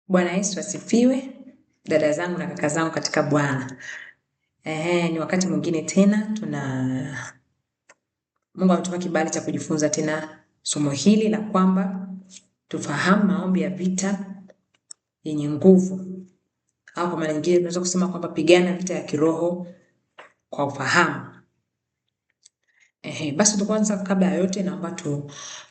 Bwana Yesu asifiwe, dada zangu na kaka zangu katika Bwana. Ni wakati mwingine tena Mungu ametupa kibali cha kujifunza tena somo hili la kwamba tufahamu maombi ya vita yenye nguvu, au kwa maana nyingine tunaweza kusema kwamba pigana vita ya kiroho kwa ufahamu. Basi kwanza kabla ya yote naomba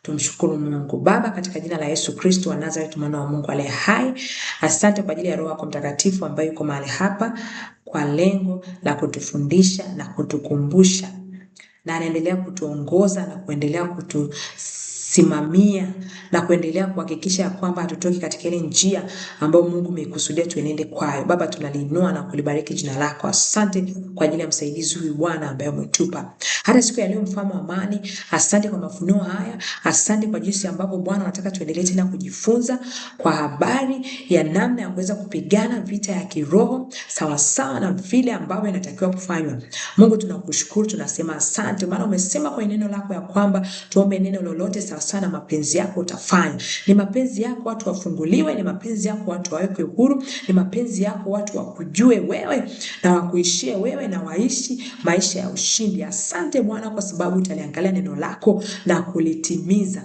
tumshukuru Mungu Baba katika jina la Yesu Kristo wa Nazareth, mwana wa Mungu aliye hai. Asante kwa ajili ya Roho yako Mtakatifu ambaye yuko mahali hapa kwa lengo la kutufundisha na kutukumbusha, na anaendelea kutuongoza na kuendelea kutusimamia na kuendelea kuhakikisha kwamba hatutoki katika ile njia ambayo Mungu amekusudia tuenende kwayo. Baba, tunaliinua na kulibariki jina lako. Asante kwa ajili ya msaidizi huyu Bwana ambaye umetupa hata siku ya leo, mfalme wa amani. Asante kwa mafunuo haya. Asante kwa jinsi ambavyo Bwana unataka tuendelee tena kujifunza kwa habari ya namna ya kuweza kupigana vita ya kiroho sawa sawa na vile ambavyo inatakiwa kufanywa. Mungu, tunakushukuru, tunasema asante, maana umesema kwa neno lako ya kwamba tuombe neno lolote sawa sawa na mapenzi yako utafanya. Ni mapenzi yako watu wafunguliwe, ni mapenzi yako watu wawekwe huru, ni mapenzi yako watu wakujue wewe na wakuishie wewe na waishi maisha ya ushindi. Asante Bwana kwa sababu utaliangalia neno lako na kulitimiza.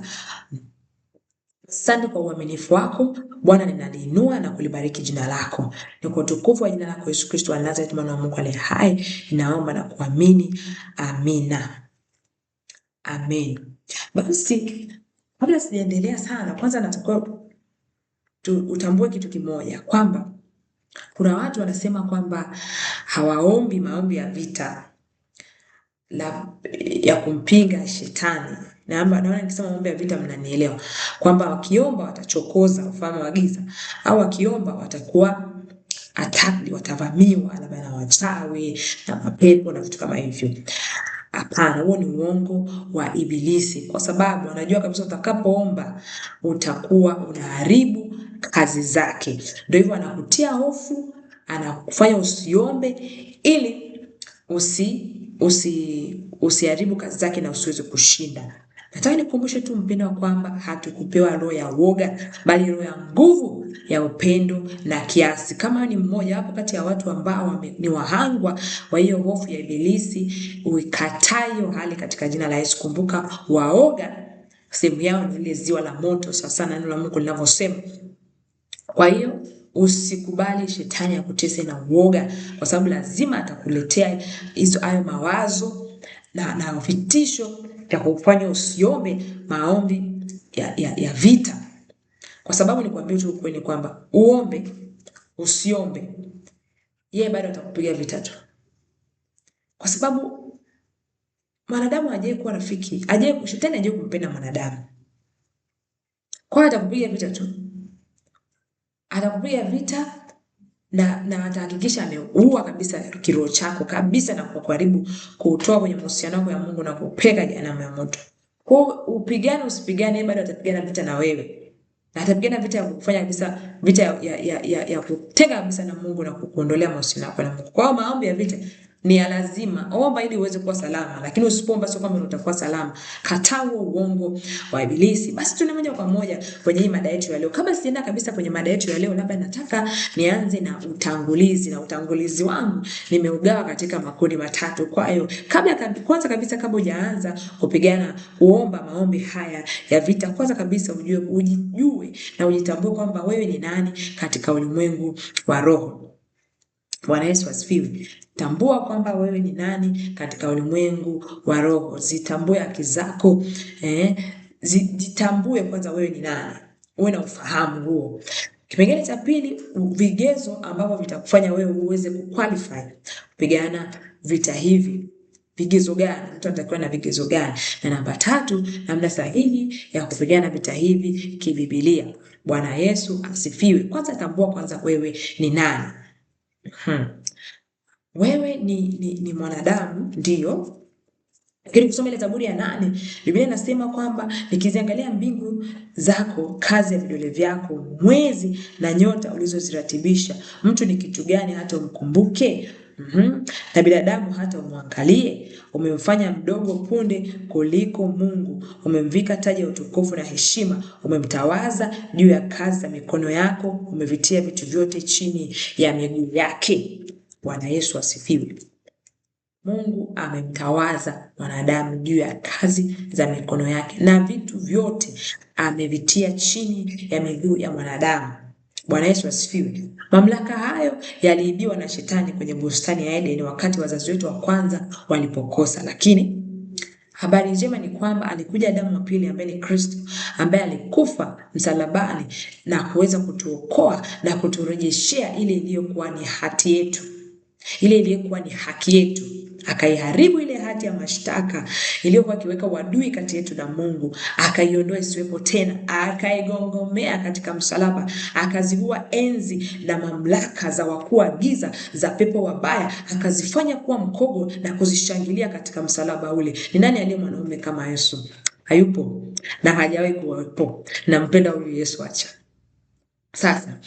Asante kwa uaminifu wako Bwana, ninaliinua na kulibariki jina lako. Ni kwa utukufu wa jina lako Yesu Kristo wa Nazareth, mwana wa Mungu aliye hai, ninaomba na kuamini. Amina. Amen. Basi kabla sijaendelea sana, kwanza nataka utambue kitu kimoja, kwamba kuna watu wanasema kwamba hawaombi maombi ya vita ya kumpinga shetani. Naona nikisema maombi ya vita mnanielewa, kwamba wakiomba watachokoza ufalme wa giza, au wakiomba watakuwa attacked, watavamiwa labda na wachawi na mapepo na vitu kama hivyo. Hapana, huo ni uongo wa Ibilisi, kwa sababu anajua kabisa utakapoomba utakuwa unaharibu kazi zake. Ndio hivyo anakutia hofu, anakufanya usiombe ili usiharibu kazi zake na usiweze kushinda. Nataka nikukumbushe tu mpendo wa kwamba hatukupewa roho ya woga, bali roho ya nguvu, ya upendo na kiasi. Kama ni mmoja hapo kati ya watu ambao ni wahangwa wa hiyo hofu ya Ibilisi, uikatae hiyo hali katika jina la Yesu. Kumbuka, waoga sehemu yao ni ile ziwa la moto, sasa neno la Mungu linavyosema. Kwa hiyo usikubali shetani akutese na uoga, kwa sababu lazima atakuletea hayo mawazo na vitisho ya kufanya usiombe maombi ya vita. Kwa sababu nikwambie tu ukweli kwamba uombe usiombe, yeye bado atakupiga vita tu. Kwa sababu mwanadamu hajaye kuwa rafiki, shetani hajaye kumpenda mwanadamu. Kwa hiyo atakupiga vita tu. Atakupiga vita na atahakikisha ameua kabisa kiroho chako kabisa, na kukuharibu, kutoa kwenye mahusiano yako ya Mungu na kupeka jehanamu ya moto. Kwa upigane usipigane, bado atapigana vita na wewe. Na atapigana vita ya kufanya kabisa, vita ya kutenga kabisa na Mungu na kukuondolea mahusiano yako na Mungu. Kwa hiyo maombi ya vita ni ya lazima. Omba ili uweze kuwa salama, lakini usipoomba sio kama utakuwa salama. Kataa uongo wa Ibilisi. Basi tuna moja kwa moja kwenye hii mada yetu ya leo. Kabla sijaenda kabisa kwenye mada yetu ya leo, labda nataka nianze na utangulizi, na utangulizi wangu nimeugawa katika makundi matatu. Kwa hiyo kwanza kabisa kabla hujaanza kuomba maombi haya ya vita, kwanza kabisa ujijue na ujitambue kwamba wewe ni nani katika ulimwengu wa roho. Bwana Yesu asifiwe. Tambua kwamba wewe ni nani katika ulimwengu wa roho. Zitambue haki zako. Jitambue kwanza wewe ni nani. Uwe na ufahamu huo. Kipengele cha pili, vigezo ambavyo vitakufanya wewe uweze kuqualify kupigana vita hivi. Vigezo gani? Mtu anatakiwa na vigezo gani? Na namba 3, namna sahihi ya kupigana vita hivi kibiblia. Bwana Yesu asifiwe. Kwanza tambua kwanza wewe ni nani. Wewe ni mwanadamu, ndio. Lakini kusoma ile Zaburi ya 8, Biblia inasema kwamba nikiziangalia mbingu zako, kazi ya vidole vyako, mwezi na nyota ulizoziratibisha, mtu ni kitu gani hata umkumbuke? Na binadamu hata umwangalie, umemfanya mdogo punde kuliko Mungu, umemvika taji ya utukufu na heshima, umemtawaza juu ya kazi za mikono yako, umevitia vitu vyote chini ya miguu yake. Bwana Yesu asifiwe. Mungu amemtawaza mwanadamu juu ya kazi za mikono yake na vitu vyote amevitia chini ya miguu ya mwanadamu. Bwana Yesu asifiwe. Mamlaka hayo yaliibiwa na Shetani kwenye bustani ya Edeni wakati wazazi wetu wa kwanza walipokosa, lakini habari njema ni kwamba alikuja Adamu wa pili ambaye ni Kristo, ambaye alikufa msalabani na kuweza kutuokoa na kuturejeshea ile iliyokuwa ni hati yetu, ile iliyokuwa ni haki yetu. Akaiharibu ile hati ya mashtaka iliyokuwa ikiweka uadui kati yetu na Mungu, akaiondoa isiwepo tena, akaigongomea katika msalaba, akazivua enzi na mamlaka za wakuu wa giza, za pepo wabaya, akazifanya kuwa mkogo na kuzishangilia katika msalaba ule. Ni nani aliye mwanaume kama Yesu? Hayupo na hajawahi kuwepo. Nampenda huyu Yesu. Acha sasa.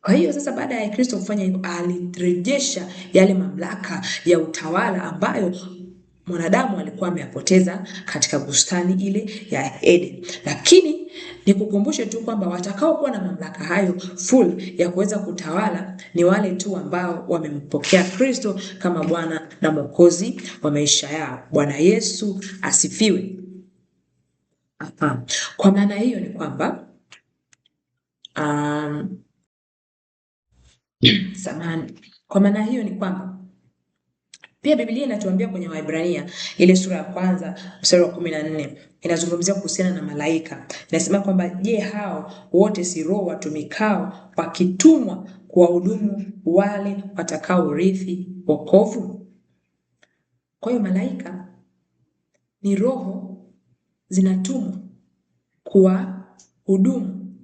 Kwa hiyo sasa, baada ya Kristo kufanya hivyo, alirejesha yale mamlaka ya utawala ambayo mwanadamu alikuwa ameyapoteza katika bustani ile ya Eden. Lakini nikukumbushe tu kwamba watakao kuwa na mamlaka hayo full ya kuweza kutawala ni wale tu ambao wamempokea Kristo kama Bwana na Mwokozi wa maisha yao. Bwana Yesu asifiwe. Kwa maana hiyo ni kwamba kwa maana hiyo ni kwamba pia Biblia inatuambia kwenye Waebrania ile sura ya kwanza mstari wa 14 inazungumzia kuhusiana na malaika. Inasema kwamba je, hao wote si roho watumikao wakitumwa kuwahudumu wale watakao urithi wokovu? Kwa hiyo malaika ni roho zinatumwa kuwahudumu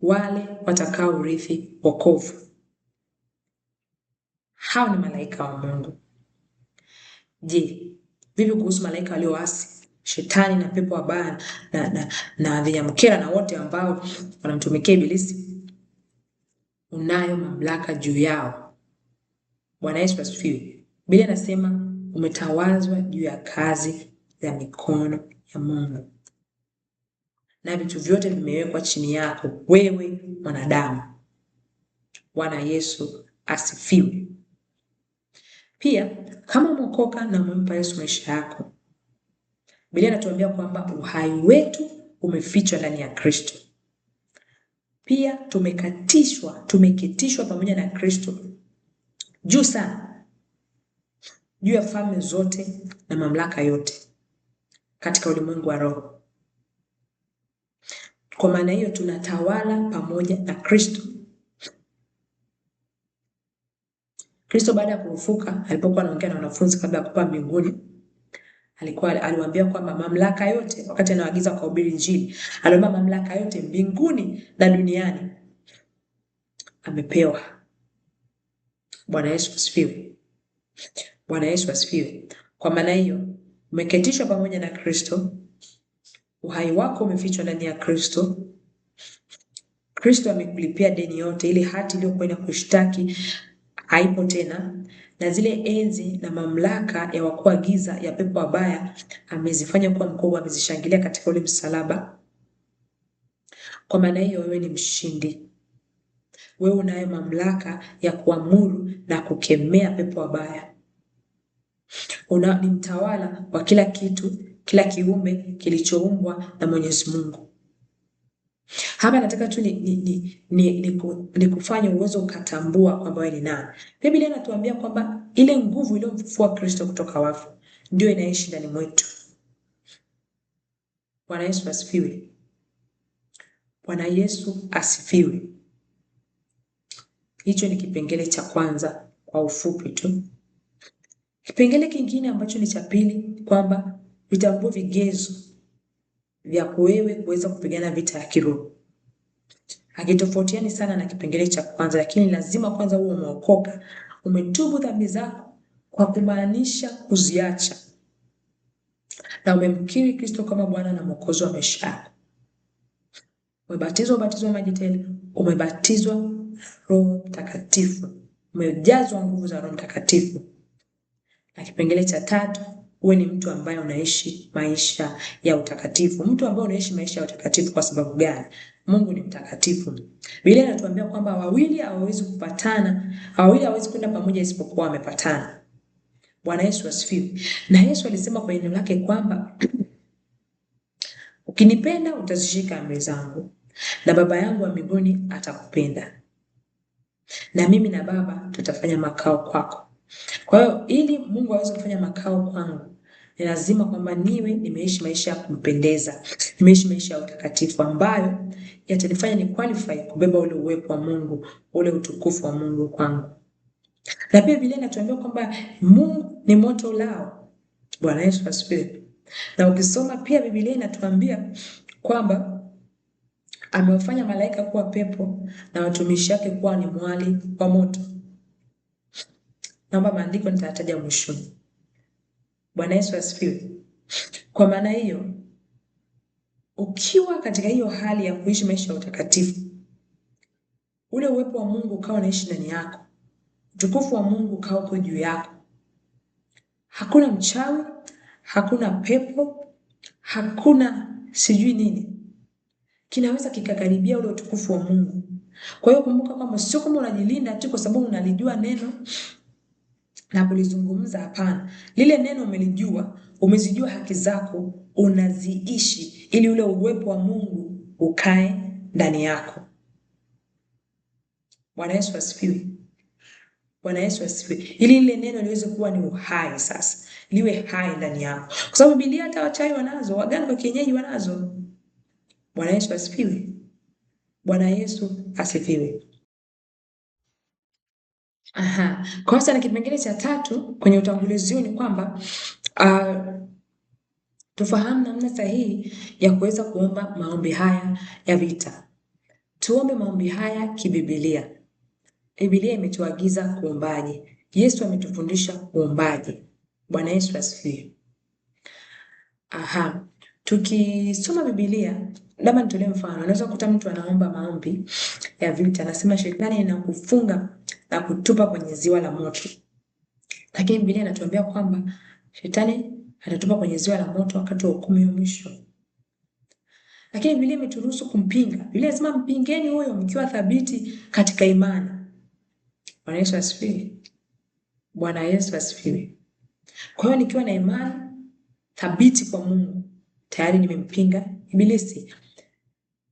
wale watakao urithi wokovu. Hao ni malaika wa Mungu. Je, vipi kuhusu malaika walioasi? Shetani na pepo wabaya na vinyamkera na wote ambao wanamtumikia Ibilisi. Unayo mamlaka juu yao. Bwana Yesu asifiwe. Biblia inasema umetawazwa juu ya kazi za mikono ya Mungu, na vitu vyote vimewekwa chini yako wewe mwanadamu. Bwana Yesu asifiwe. Pia kama umeokoka na umempa Yesu maisha yako, Biblia inatuambia kwamba uhai wetu umefichwa ndani ya Kristo. Pia tumeketishwa pamoja na Kristo juu sana, juu ya falme zote na mamlaka yote katika ulimwengu wa roho. Kwa maana hiyo tunatawala pamoja na Kristo. Kristo baada ya kufufuka, alipokuwa anaongea na wanafunzi kabla ya kupaa mbinguni, aliwaambia kwamba mamlaka yote, wakati anawaagiza kuhubiri Injili, aliwaambia mamlaka yote mbinguni na duniani amepewa. Bwana Yesu asifiwe. Bwana Yesu asifiwe. Kwa maana hiyo umeketishwa pamoja na Kristo, uhai wako umefichwa ndani ya Kristo. Kristo amekulipia deni yote, ile hati iliyokuwa inakushtaki haipo tena, na zile enzi na mamlaka ya wakuu wa giza ya pepo wabaya amezifanya kuwa mkogo, amezishangilia katika ule msalaba. Kwa maana hiyo wewe ni mshindi. Wewe unayo mamlaka ya kuamuru na kukemea pepo wabaya. Ni mtawala wa kila kitu, kila kiumbe kilichoumbwa na Mwenyezi Mungu. Hapa nataka tu ni kufanya uwezo ukatambua kwamba wewe ni nani. Biblia inatuambia kwamba ile nguvu iliyomfufua Kristo kutoka wafu ndio inaishi ndani mwetu. Bwana Yesu asifiwe. Bwana Yesu asifiwe. Hicho ni kipengele cha kwanza kwa ufupi tu. Kipengele kingine ambacho ni cha pili, kwamba vitambue vigezo vya wewe kuweza kupigana vita ya kiroho. Hakitofautiani sana na kipengele cha kwanza, lakini lazima kwanza uwe umeokoka, umetubu dhambi zako kwa kumaanisha kuziacha, na umemkiri Kristo kama Bwana na Mwokozi wa maisha yako. Umebatizwa ubatizo wa maji tele, umebatizwa Roho Mtakatifu, umejazwa nguvu za Roho Mtakatifu, Na kipengele cha 3, uwe ni mtu ambaye unaishi maisha ya utakatifu. Mtu ambaye unaishi maisha ya utakatifu kwa sababu gani? Mungu ni mtakatifu. Biblia inatuambia kwamba wawili hawawezi kupatana, wawili hawawezi kwenda pamoja isipokuwa wamepatana. Bwana Yesu asifiwe. Na Yesu alisema kwa neno lake kwamba ukinipenda utazishika amri zangu, na Baba yangu wa mbinguni atakupenda, na mimi na Baba tutafanya makao kwako. Kwa hiyo ili Mungu aweze kufanya makao kwangu, ni lazima kwamba niwe nimeishi maisha ya kumpendeza, nimeishi maisha ya utakatifu ambayo yatanifanya ni qualify kubeba ule uwepo wa Mungu, ule utukufu wa Mungu kwangu. Na pia Biblia inatuambia kwamba Mungu ni moto ulao. Bwana Yesu asifiwe. Na ukisoma pia Biblia inatuambia kwamba amewafanya malaika kuwa pepo na watumishi wake kuwa ni mwali wa moto. Naomba maandiko nitataja mwishoni. Bwana Yesu asifiwe. Kwa maana hiyo, ukiwa katika hiyo hali ya kuishi maisha ya utakatifu, ule uwepo wa Mungu ukawa unaishi ndani yako, utukufu wa Mungu ukawa uko juu yako, hakuna mchawi, hakuna pepo, hakuna sijui nini kinaweza kikakaribia ule utukufu wa Mungu. Kwa hiyo kumbuka kwamba sio kama unajilinda tu kwa sababu unalijua neno na kulizungumza. Hapana, lile neno umelijua, umezijua haki zako, unaziishi ili ule uwepo wa Mungu ukae ndani yako. Bwana Yesu asifiwe. Bwana Yesu asifiwe. Ili lile neno liweze kuwa ni uhai sasa, liwe hai ndani yako. Kwa sababu Biblia hata wachawi wanazo, waganga wa kienyeji wanazo. Bwana Yesu asifiwe. Bwana Yesu asifiwe. Kwa sasa na kipengele cha 3 kwenye utangulizi ni kwamba tufahamu namna sahihi ya kuweza kuomba maombi haya ya vita. Tuombe maombi haya kibiblia. Biblia imetuagiza kuombaje. Yesu ametufundisha kuombaje. Bwana Yesu asifiwe. Tukisoma Biblia, labda nitolee mfano. Unaweza kukuta mtu anaomba maombi ya vita, anasema shetani anakufunga na kutupa kwenye ziwa la moto. Lakini Biblia inatuambia kwamba shetani atatupa kwenye ziwa la moto wakati wa hukumu ya mwisho. Lakini Biblia imeturuhusu kumpinga. Biblia inasema mpingeni huyo mkiwa thabiti katika imani. Bwana Yesu asifiwe. Bwana Yesu asifiwe. Kwa hiyo nikiwa na imani thabiti kwa Mungu, tayari nimempinga ibilisi.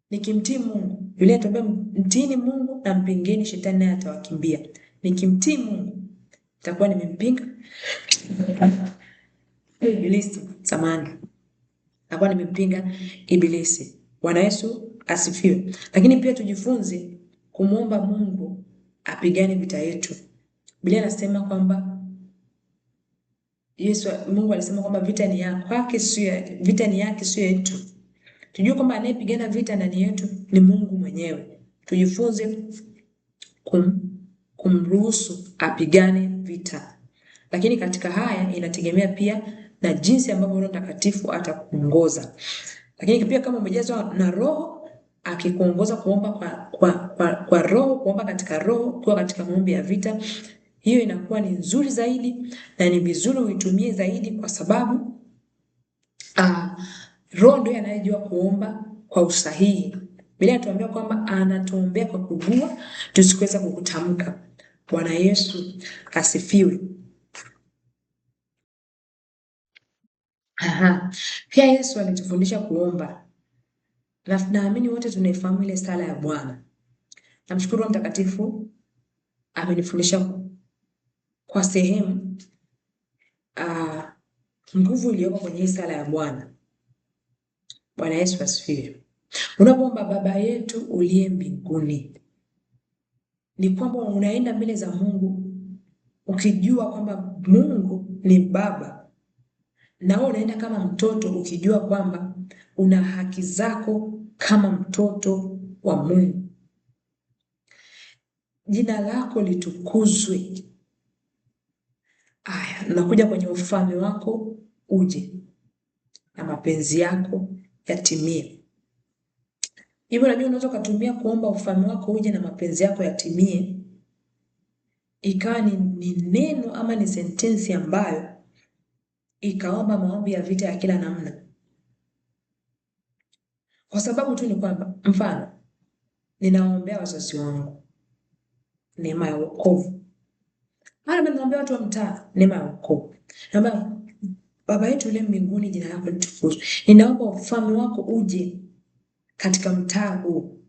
Nikimtii Mungu, Biblia inatuambia mtiini Mungu na mpingeni shetani naye atawakimbia. Nikimtii Mungu, nitakuwa nimempinga ibilisi. Nitakuwa nimempinga ibilisi. Bwana Yesu asifiwe. Lakini pia tujifunze kumuomba Mungu apigane vita yetu. Biblia inasema kwamba Mungu alisema kwamba vita ni yake, sio yetu. Tujue kwamba anayepigana vita ndani yetu ni Mungu mwenyewe. Tujifunze kumruhusu apigane vita. Lakini katika haya inategemea pia na jinsi ambavyo Roho Mtakatifu atakuongoza. Lakini pia kama umejazwa na Roho, akikuongoza kuomba kwa Roho, kuomba katika Roho, kwa katika maombi ya vita, hiyo inakuwa ni nzuri zaidi na ni vizuri uitumie zaidi, kwa sababu Roho ndiye anayejua kuomba kwa usahihi. Biblia inatuambia kwamba anatuombea kwa kugua tusiweza kukutamka. Bwana Yesu asifiwe. Pia Yesu alitufundisha kuomba. Na naamini wote tunaifahamu ile sala ya Bwana. Namshukuru Mtakatifu amenifundisha kwa sehemu nguvu iliyoko kwenye sala ya Bwana. Bwana Yesu asifiwe. Unapoomba Baba yetu uliye mbinguni, ni kwamba unaenda mbele za Mungu ukijua kwamba Mungu ni Baba, na wewe unaenda kama mtoto ukijua kwamba una haki zako kama mtoto wa Mungu. Jina lako litukuzwe. Unakuja kwenye ufalme wako uje, na mapenzi yako yatimie. Hivyo unajua unaweza kutumia kuomba ufalme wako uje na mapenzi yako yatimie, ikawa ni neno ama ni sentensi ambayo ikaomba maombi ya vita ya kila namna, kwa sababu tu ni kwamba, mfano, ninaombea wazazi wangu neema ya wokovu, mara ninaombea watu wa mtaa neema ya wokovu, naomba Baba yetu uliye mbinguni, jina lako litukuzwe, ninaomba ufalme wako uje katika mtaa huu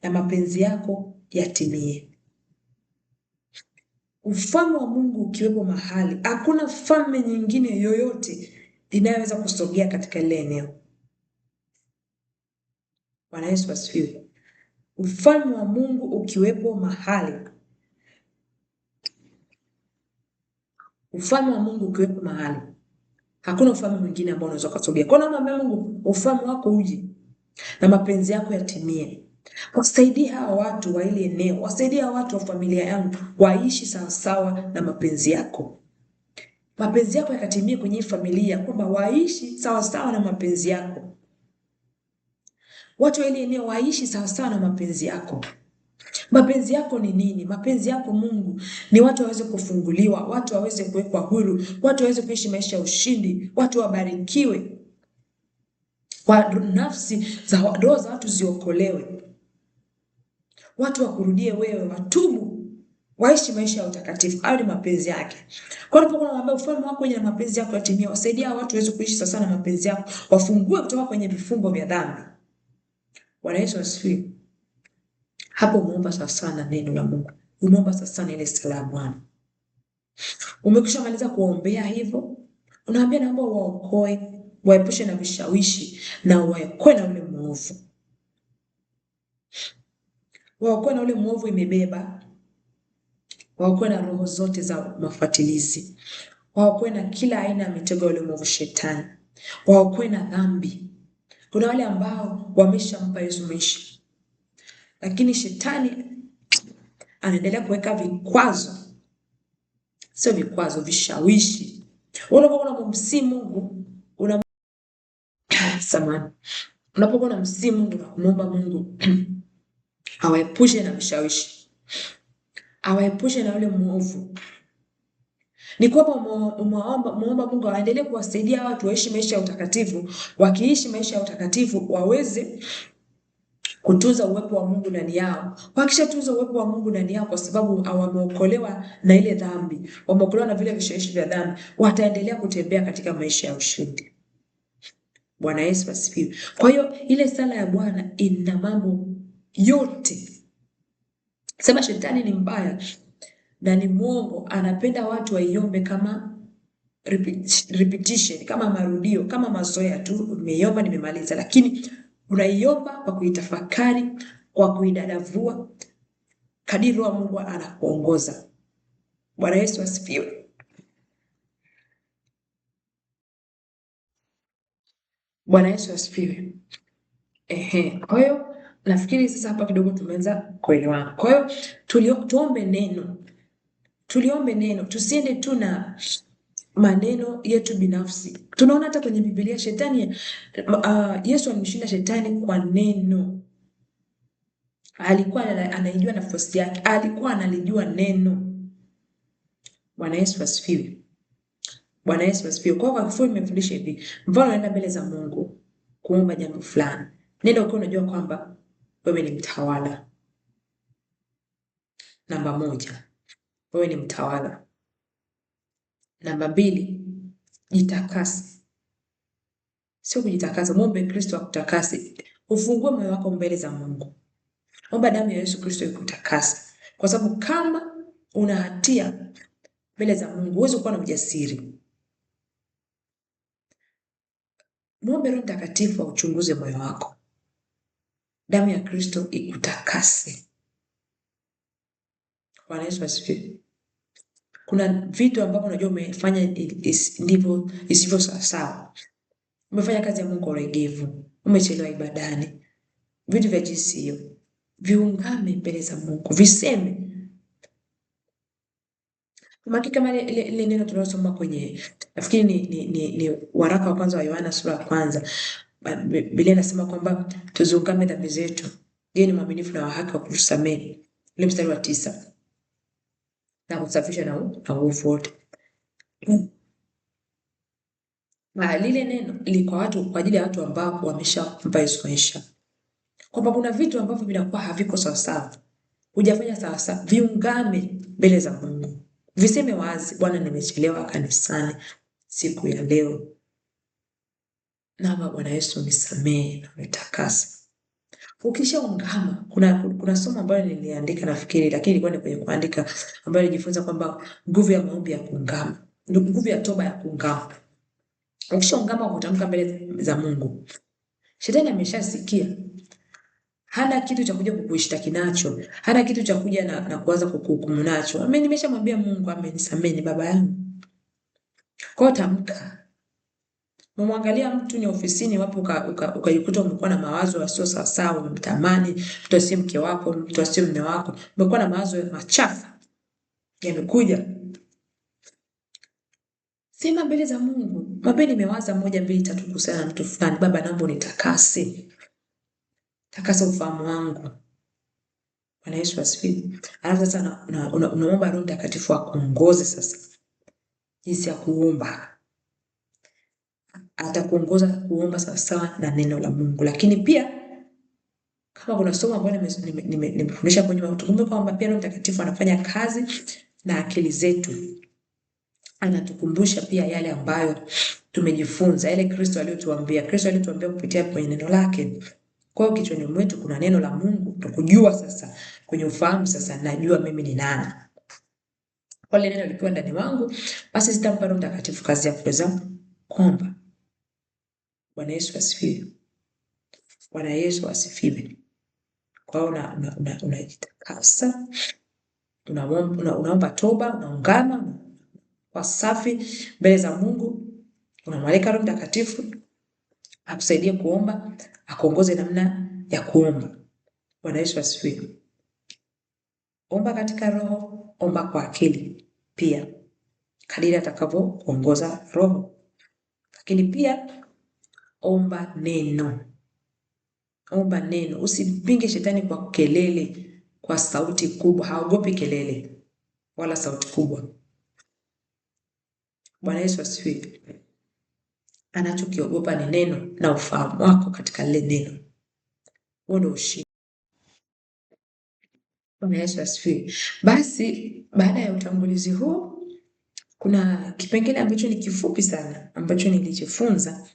na mapenzi yako yatimie. Ufalme wa Mungu ukiwepo mahali, hakuna falme nyingine yoyote inayoweza kusogea katika ile eneo. Bwana Yesu asifiwe. Ufalme wa Mungu ukiwepo mahali, ufalme wa Mungu ukiwepo mahali, hakuna ufalme mwingine ambao unaweza kusogea. Kwa nini naomba Mungu ufalme wako uje na mapenzi yako yatimie? Wasaidie hawa watu wa ile eneo, wasaidie hawa watu wa familia yangu waishi sawasawa na mapenzi yako. Mapenzi yako yakatimie kwenye familia, kwamba waishi sawasawa na mapenzi yako. Watu wa ile eneo waishi sawasawa na mapenzi yako. Mapenzi yako ni nini? Mapenzi yako Mungu ni watu waweze kufunguliwa, watu waweze kuwekwa huru, watu waweze kuishi maisha ya ushindi, watu wabarikiwe, nafsi za roho za watu ziokolewe, watu wakurudie wewe, watubu, waishi maisha ya utakatifu. Hayo ni mapenzi yake. Kwa hiyo tunapokuwa tunaomba ufalme wako uje na mapenzi yako yatimie, wasaidia watu waweze kuishi sasa na mapenzi yako, wafungue kutoka kwenye vifungo vya dhambi. Bwana Yesu asifiwe. Hapo umeomba sasa na neno la Mungu, umeomba sasa na ile sala ya Bwana. Umekwisha maliza kuombea hivyo, unaambia naomba waokoe, waepushe na vishawishi na waokoe na ule mwovu. Waokoe na ule mwovu imebeba, waokoe na roho zote za mafuatilizi, waokoe na kila aina ya mitego ya ule mwovu shetani, waokoe na dhambi. Kuna wale ambao wameshampa Yesu maisha, lakini shetani anaendelea kuweka vikwazo, sio vikwazo, vishawishi. Unapokuwa unamsihi Mungu, unapokuwa unamsihi Mungu na kumwomba Mungu awaepushe na vishawishi, awaepushe na yule mwovu, ni kwamba muomba Mungu aendelee kuwasaidia watu waishi maisha ya utakatifu. Wakiishi maisha ya utakatifu waweze kutunza uwepo wa Mungu ndani yao. Wakishatunza uwepo wa Mungu ndani yao, kwa sababu wameokolewa na ile dhambi, wameokolewa na vile vishawishi vya dhambi, wataendelea kutembea katika maisha ya ushindi. Bwana Yesu asifiwe. Kwa hiyo ile sala ya Bwana ina mambo yote. Sema shetani ni mbaya na ni mwongo, anapenda watu waiombe kama repetition, kama marudio, kama mazoea tu. Nimeiomba nimemaliza, lakini unaiomba kwa kuitafakari, kwa kuidadavua kadiri wa Mungu anakuongoza. Bwana Yesu asifiwe. Bwana Yesu asifiwe. Kwa hiyo nafikiri sasa hapa kidogo tumeanza kuelewana. Kwa hiyo tuombe neno. Tuliombe neno, tusiende tu na maneno yetu binafsi. Tunaona hata kwenye Biblia shetani, Yesu alimshinda shetani kwa neno. Alikuwa anaijua nafasi yake, alikuwa analijua neno. Bwana Yesu asifiwe. Bwana Yesu asifiwe. Kwa kifupi nimefundisha hivi, mfano unaenda mbele za Mungu kuomba jambo fulani, nenda ukiwa unajua kwamba wewe ni mtawala. Namba 1, wewe ni mtawala. Namba 2, jitakase. Sio kujitakasa, muombe Kristo akutakase. Ufungue moyo wako mbele za Mungu. Omba damu ya Yesu Kristo ikutakase. Kwa sababu kama una hatia mbele za Mungu, huwezi kuwa na ujasiri. Muombe Roho Mtakatifu auchunguze moyo wako. Damu ya Kristo ikutakase. Bwana Yesu asifiwe. Kuna vitu ambavyo unajua umefanya ndivyo isivyo sawa. Umefanya kazi ya Mungu kwa ulegevu, umechelewa ibadani, vitu vya jinsi hiyo, viungame mbele za Mungu, viseme. Kama ile neno tunalosoma kwenye, nafikiri ni waraka wa kwanza wa Yohana sura ya 1. Biblia inasema kwamba tuziungame dhambi zetu, yeye ni mwaminifu na wa haki wa kutusamehe. Ile mstari wa 9, na kusafisha na uovu wote. lile neno liko watu kwa ajili ya watu ambao wameshampa Yesu maisha, kwamba kuna vitu ambavyo vinakuwa haviko sawasawa, hujafanya sawasawa, viungame mbele za Mungu, viseme wazi, Bwana, nimechelewa kanisani siku ya leo, naomba Bwana Yesu nisamehe na unitakase. Ukishaungama, kuna somo ambalo niliandika nafikiri, lakini ilikuwa ni kwenye kuandika, ambayo nilijifunza kwamba nguvu ya maombi ya kuungama, nguvu ya toba ya kuungama. Ukishaungama kutamka mbele za Mungu, Shetani ameshasikia, hana kitu cha kuja kukuishtaki nacho, hana kitu cha kuja na kuanza kukuhukumu nacho. Nimeshamwambia Mungu, amenisamehe, baba yangu. Kwa tamka. Mwangalia mtu ni ofisini wapo ukajikuta umekuwa na mawazo yasio sawa sawa, umemtamani mtu asiye mke wako, mtu asiye mume wako, umekuwa na mawazo machafu yamekuja, sema mbele za Mungu, mapeni nimewaza 1 2 3 kuhusiana na mtu fulani, Baba naomba unitakase, takasa ufahamu wangu. Bwana Yesu asifiwe. Alafu sasa unaomba Roho Mtakatifu akuongoze sasa jinsi ya kuomba. Atakuongoza kuomba sawasawa na neno la Mungu. Lakini pia kama kuna somo ambalo nimefundisha kwenye tukumbuke kwamba pia Roho Mtakatifu anafanya kazi na akili zetu. Anatukumbusha pia yale ambayo tumejifunza, yale Kristo aliyotuambia. Kristo aliyotuambia kupitia kwenye neno lake. Kwa hiyo kichwani mwetu kuna neno la Mungu, tukujua sasa kwenye ufahamu sasa najua mimi ni nani. Kwa ile neno likiwa ndani wangu, basi sitampa Roho Mtakatifu kazi ya kuweza kuomba. Bwana Yesu asifiwe. Bwana Yesu asifiwe. Kwa hiyo unajitakasa, unaomba toba, unaungama kwa safi mbele za Mungu, unamwalika Roho Mtakatifu akusaidie kuomba, akuongoze namna ya kuomba. Bwana Yesu asifiwe. Omba katika roho, omba kwa akili pia, kadiri atakavyokuongoza Roho. Lakini pia omba neno. Omba neno, usipinge shetani kwa kelele, kwa sauti kubwa. Haogopi kelele wala sauti kubwa. Bwana Yesu asifiwe. Anachokiogopa ni neno na ufahamu wako katika lile neno. Huo ndio ushindi. Bwana Yesu asifiwe. Basi baada ya utangulizi huu, kuna kipengele ambacho ni kifupi sana ambacho nilijifunza.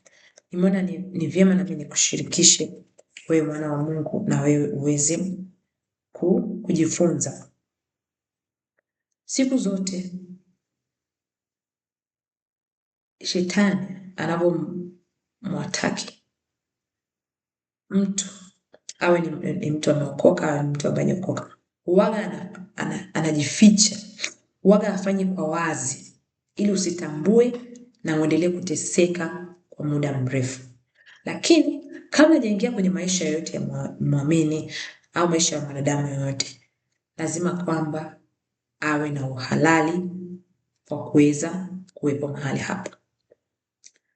Nimeona ni vyema na mimi nikushirikishe wewe mwana wa Mungu na wewe uweze kujifunza. Siku zote shetani anapomwataki mtu, awe ni mtu ameokoka au mtu ambaye hajaokoka, huwaga anajificha, huwaga afanyi kwa wazi ili usitambue na uendelee kuteseka kwa muda mrefu. Lakini kabla hajaingia kwenye maisha yote ya muamini au maisha ya mwanadamu yoyote, lazima kwamba awe na uhalali wa kuweza kuwepo mahali hapo.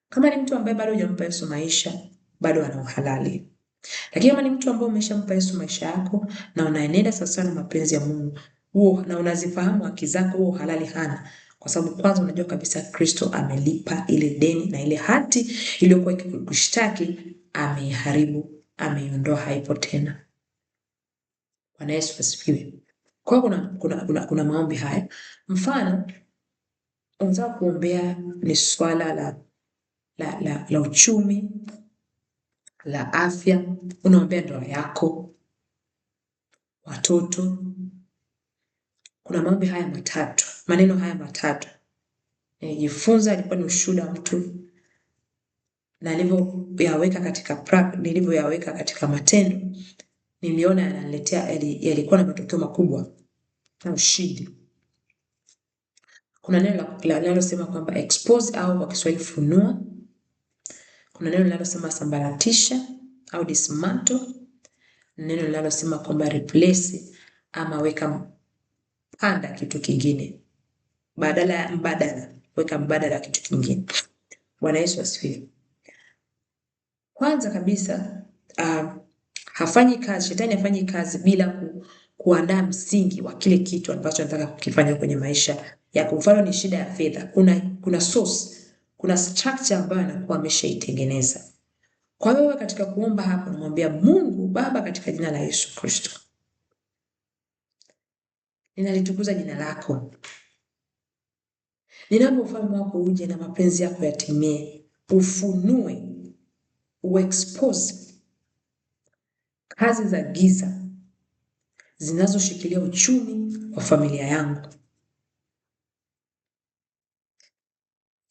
Kama ni mtu ambaye bado hujampa Yesu maisha, bado ana uhalali. Lakini kama ni mtu ambaye umeshampa Yesu maisha yako na unaenenda sasa na mapenzi ya Mungu, huo na unazifahamu haki zako, huo uhalali hana. Kwa sababu kwanza unajua kabisa Kristo amelipa ile deni na ile hati iliyokuwa ikikushtaki ameiharibu, ameiondoa, haipo tena. Bwana Yesu asifiwe. Kwa kuna maombi haya. Mfano, unataka kuombea ni swala la uchumi, la afya, unaombea ndoa yako, watoto. Kuna maombi haya matatu, maneno haya matatu. Nilijifunza, alikuwa ni ushuhuda mtu, na nilivyoyaweka katika matendo, niliona yanaletea, yalikuwa na matokeo makubwa na ushindi. Kuna neno linalosema kwamba expose au kwa Kiswahili funua. Kuna neno linalosema sambaratisha au dismantle. Neno linalosema kwamba replace ama weka panda kitu kingine. Badala ya mbadala, weka mbadala kitu kingine. Bwana Yesu asifiwe. Kwanza kabisa shetani hafanyi kazi bila kuandaa msingi wa kile kitu ambacho anataka kukifanya kwenye maisha yako. Mfano ni shida ya fedha. Kuna source, kuna structure ambayo anakuwa ameshaitengeneza. Kwa hiyo wewe katika kuomba hapo unamwambia Mungu Baba, katika jina la Yesu Kristo, ninalitukuza jina lako. Ninaomba ufalme wako uje na mapenzi yako yatimie. Ufunue, uexpose kazi za giza zinazoshikilia uchumi wa familia yangu.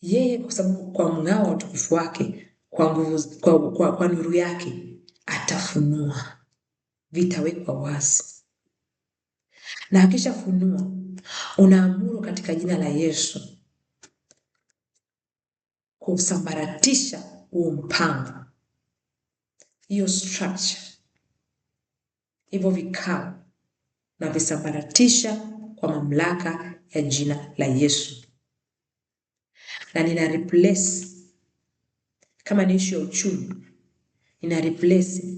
Yeye kwa sababu kwa mng'ao wa utukufu wake, kwa nguvu, kwa nuru yake atafunua, vitawekwa wazi. Na akishafunua, unaamuru katika jina la Yesu kusambaratisha huo mpango, hiyo structure, hivyo vikao, na visambaratisha kwa mamlaka ya jina la Yesu. Na nina replace, kama ni issue ya uchumi, nina replace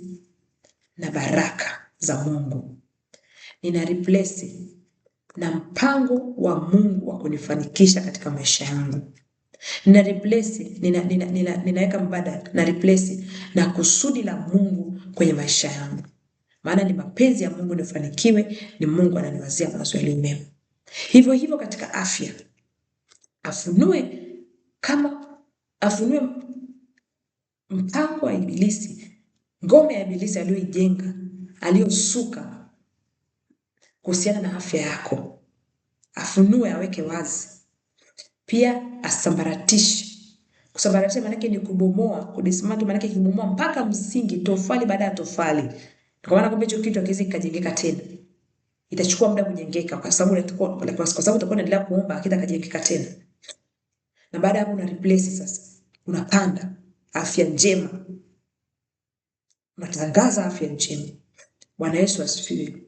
na baraka za Mungu. Nina replace na mpango wa Mungu wa kunifanikisha katika maisha yangu. Nina replace, ninaweka mbadala, na replace na kusudi la Mungu kwenye maisha yangu. Maana ni mapenzi ya Mungu nifanikiwe, ni Mungu ananiwazia mawazo yaliyo mema. Hivyo hivyo katika afya, afunue mpango wa ibilisi, ngome ya ibilisi aliyoijenga, aliyosuka kuhusiana na afya yako. Afunue, aweke wazi. Pia asambaratishe. Kusambaratisha maana yake ni kubomoa, kudismantle maana yake kubomoa mpaka msingi, tofali baada ya tofali. Kwa maana kwamba hicho kitu hakiwezi kujengeka tena. Itachukua muda kujengeka kwa sababu utakuwa unaendelea kuomba hakitakajengeka tena. Na baada ya hapo una replace sasa. Unapanda afya njema. Unatangaza afya njema. Bwana Yesu asifiwe.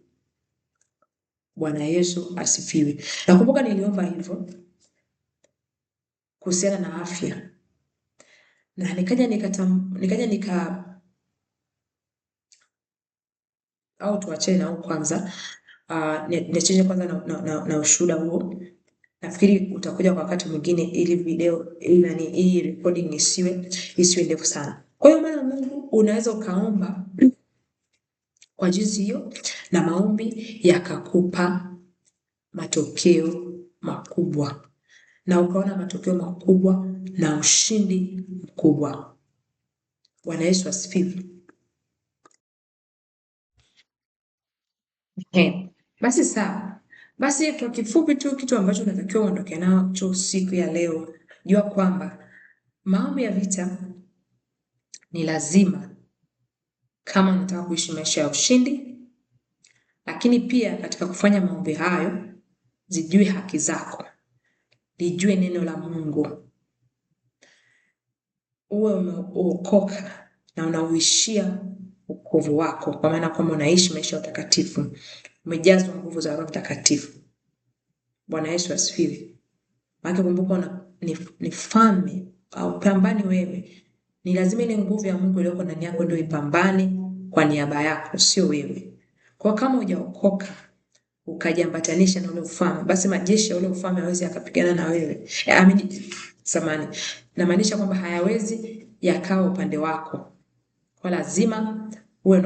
Bwana Yesu asifiwe. Nakumbuka niliomba hivyo kuhusiana na afya. Na nikaja au tuachane na huko kwanza. Niachane kwanza na ushuhuda huo. Nafikiri utakuja kwa wakati mwingine ili video hii recording isiwe ndefu sana. Kwa hiyo maana Mungu unaweza ukaomba kwa jinsi hiyo na maombi yakakupa matokeo makubwa, na ukaona matokeo makubwa na ushindi mkubwa. Bwana Yesu asifiwe. Basi sawa. Basi kwa kifupi tu kitu ambacho unatakiwa uondoke nacho siku ya leo, jua kwamba maombi ya vita ni lazima kama unataka kuishi maisha ya ushindi, lakini pia katika kufanya maombi hayo zijue haki zako, lijue neno la Mungu, uwe umeokoka na unauishia wokovu wako, kwa maana kwamba unaishi maisha ya utakatifu, umejazwa nguvu za Roho Mtakatifu. Bwana Yesu asifiwe. Maana kumbuka ni falme au pambani wewe. Ni lazima ile nguvu ya Mungu iliyoko ndani yako ndio ipambane kwa niaba yako, sio wewe. Kwa kama hujaokoka ukajiambatanisha na ule ufalme, basi majeshi ya ule ufalme hawezi yakapigana na wewe. Namaanisha kwamba hayawezi yakawa upande wako. Kwa lazima uwe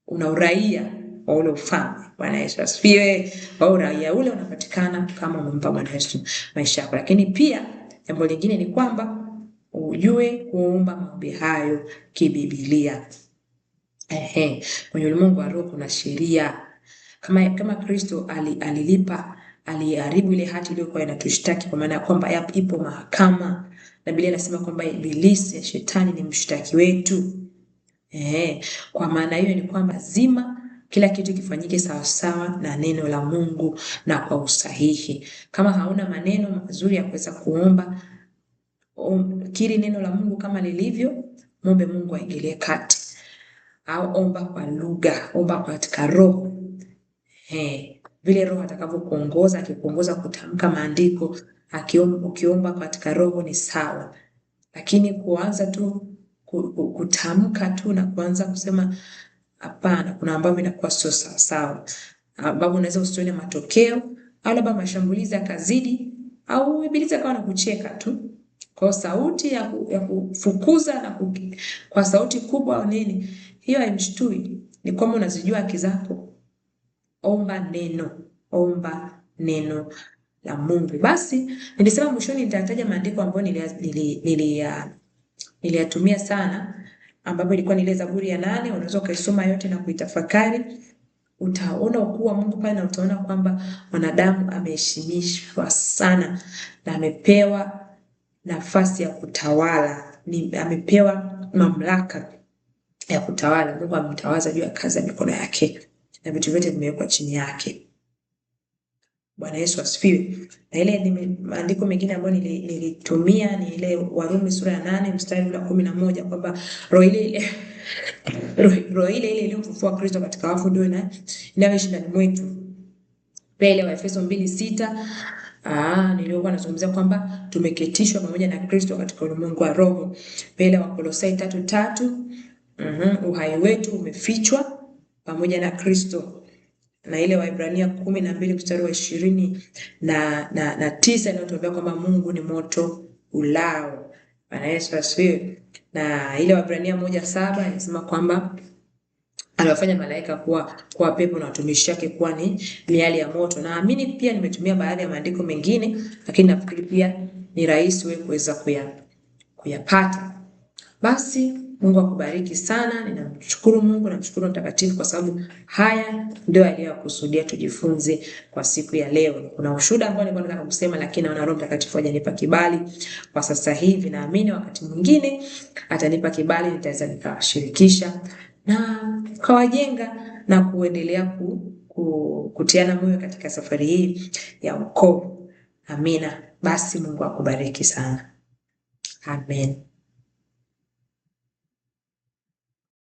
una uraia wa ule ufalme. Bwana Yesu asifiwe. Wa uraia ule unapatikana kama umempa Bwana Yesu maisha yako. Lakini pia jambo lingine ni kwamba ujue kuomba maombi hayo kibiblia. Kwenye ulimwengu wa roho kuna sheria. Kama Kristo aliharibu ile hati iliyokuwa inatushtaki, kwa maana ya kwamba ipo mahakama, na Biblia inasema kwamba ibilisi, shetani ni mshtaki wetu. Kwa maana hiyo ni kwamba lazima kila kitu kifanyike sawasawa na neno la Mungu na kwa usahihi. Kama hauna maneno mazuri ya kuweza kuomba, kiri neno la Mungu kama lilivyo, muombe Mungu aingilie kati. Au omba kwa lugha, omba katika roho. Vile Roho atakavyokuongoza, akikuongoza kutamka maandiko, ukiomba katika roho ni sawa. Lakini kuanza tu kutamka tu na kuanza kusema hapana, kuna ambavyo inakuwa sio sawa, ambapo unaweza usione matokeo, au labda mashambulizi yakazidi au ibilisi akawa anakucheka tu. Kwa sauti ya kufukuza na kwa sauti kubwa au nini, hiyo haimshtui. Ni kwamba unazijua haki zako. Omba neno la Mungu. Basi nilisema mwishoni nitataja maandiko ambayo niliyatumia sana, ambapo ilikuwa ni ile Zaburi ya 8. Unaweza ukaisoma yote na kuitafakari. Utaona ukuu wa Mungu pale, na utaona kwamba mwanadamu ameheshimishwa sana na amepewa nafasi ya kutawala, amepewa mamlaka ya kutawala. Mungu amemtawaza juu ya kazi ya mikono yake na vitu vyote vimewekwa chini yake. Bwana Yesu asifiwe. Na ile maandiko mengine ambayo nilitumia ni ile Warumi sura ya 8 mstari wa 11, kwamba roho ile iliyomfufua Kristo katika wafu ndio inayoishi ndani mwetu. Pia ile Waefeso 2:6 niliokuwa nazungumzia kwamba tumeketishwa pamoja na Kristo katika ulimwengu wa roho. Pia ile Wakolosai 3:3 uhai wetu umefichwa pamoja na Kristo. Na ile Waebrania 12 mstari wa 29 inayotuambia kwamba Mungu ni moto ulao. Bwana Yesu asifiwe. Na ile Waebrania 1:7 inasema kwamba aliwafanya malaika kuwa pepo na watumishi wake kuwa ni miali ya moto. Naamini pia nimetumia baadhi ya maandiko mengine, lakini nafikiri pia ni rahisi wewe kuweza kuyapata. Basi Mungu akubariki sana. Ninamshukuru Mungu, namshukuru Mtakatifu kwa sababu haya ndio aliyokusudia tujifunze kwa siku ya leo. Kuna ushuhuda ambao nilikuwa nataka kusema, lakini naona Roho Mtakatifu hajanipa kibali kwa sasa hivi. Naamini wakati mwingine atanipa kibali, nitaweza nikawashirikisha na kawajenga na kuendelea kutiana moyo katika safari hii ya wokovu. Amina. Basi Mungu akubariki sana. Amen.